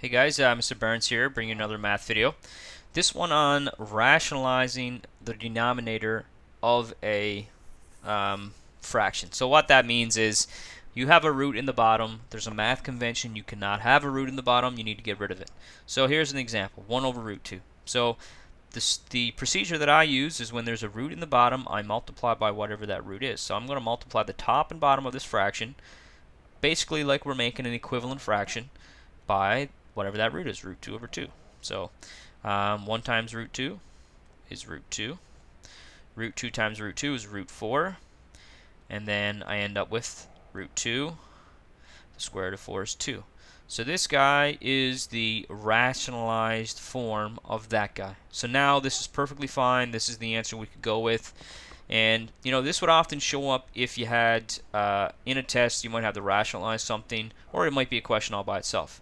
Hey guys, Mr. Burns here, bringing you another math video. This one on rationalizing the denominator of a fraction. So what that means is you have a root in the bottom. There's a math convention. You cannot have a root in the bottom. You need to get rid of it. So here's an example, 1 over root 2. So the procedure that I use is when there's a root in the bottom, I multiply by whatever that root is. So I'm going to multiply the top and bottom of this fraction, basically like we're making an equivalent fraction, by whatever that root is, root 2 over 2. So 1 times root 2 is root 2. Root 2 times root 2 is root 4. And then I end up with root 2. The square root of 4 is 2. So this guy is the rationalized form of that guy. So now this is perfectly fine. This is the answer we could go with. And you know, this would often show up if you had in a test, you might have to rationalize something, or it might be a question all by itself.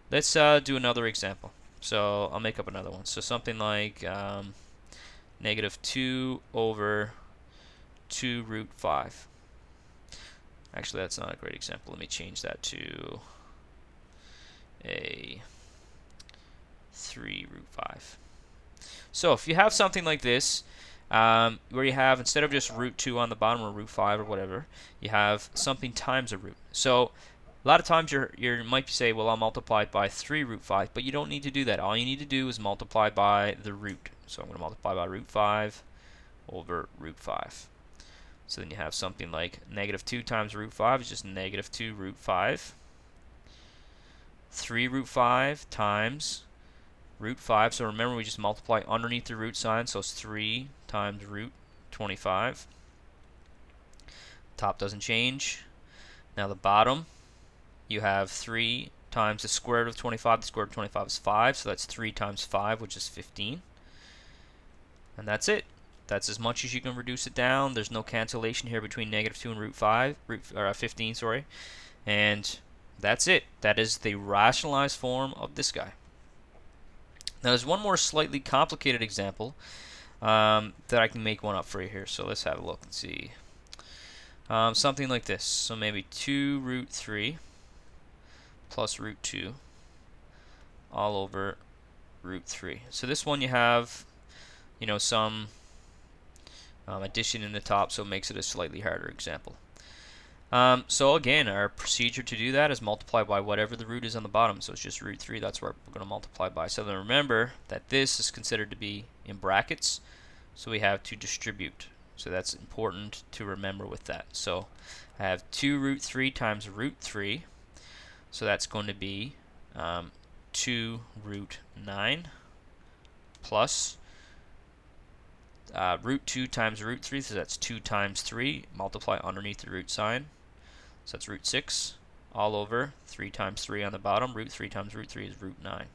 Let's do another example. So I'll make up another one. So something like negative 2 over 2 root 5. Actually, that's not a great example. Let me change that to a 3 root 5. So if you have something like this, where you have, instead of just root 2 on the bottom or root 5 or whatever, you have something times a root. So a lot of times you might say, well, I'll multiply it by 3 root 5, but you don't need to do that. All you need to do is multiply by the root. So I'm going to multiply by root 5 over root 5. So then you have something like negative 2 times root 5 is just negative 2 root 5. 3 root 5 times root 5. So remember, we just multiply underneath the root sign, so it's 3 times root 25. Top doesn't change. Now the bottom, you have 3 times the square root of 25. The square root of 25 is 5, so that's 3 times 5, which is 15. And that's it. That's as much as you can reduce it down. There's no cancellation here between negative 2 and root 15, sorry. And that's it. That is the rationalized form of this guy. Now there's one more slightly complicated example that I can make one up for you here. So let's have a look and see. Something like this. So maybe 2 root 3 plus root 2 all over root 3. So this one you have, you know, some addition in the top, so it makes it a slightly harder example. So again, our procedure to do that is multiply by whatever the root is on the bottom. So it's just root 3. That's what we're going to multiply by. So then remember that this is considered to be in brackets, so we have to distribute. So that's important to remember with that. So I have 2 root 3 times root 3. So that's going to be 2 root 9 plus root 2 times root 3. So that's 2 times 3. Multiply underneath the root sign. So that's root 6 all over 3 times 3 on the bottom. Root 3 times root 3 is root 9.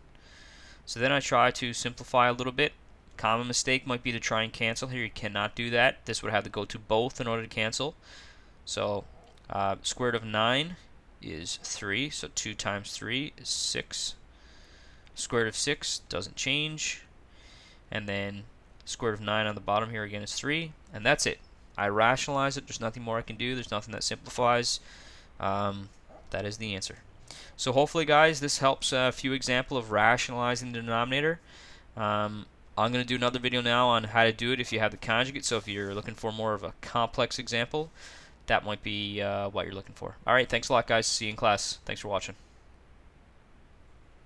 So then I try to simplify a little bit. Common mistake might be to try and cancel here. You cannot do that. This would have to go to both in order to cancel. So square root of 9 is 3. So 2 times 3 is 6. Square root of 6 doesn't change. And then square root of 9 on the bottom here again is 3. And that's it. I rationalize it. There's nothing more I can do. There's nothing that simplifies. That is the answer. So hopefully, guys, this helps a few examples of rationalizing the denominator. I'm going to do another video now on how to do it if you have the conjugate. So if you're looking for more of a complex example, that might be what you're looking for. All right, thanks a lot, guys. See you in class. Thanks for watching.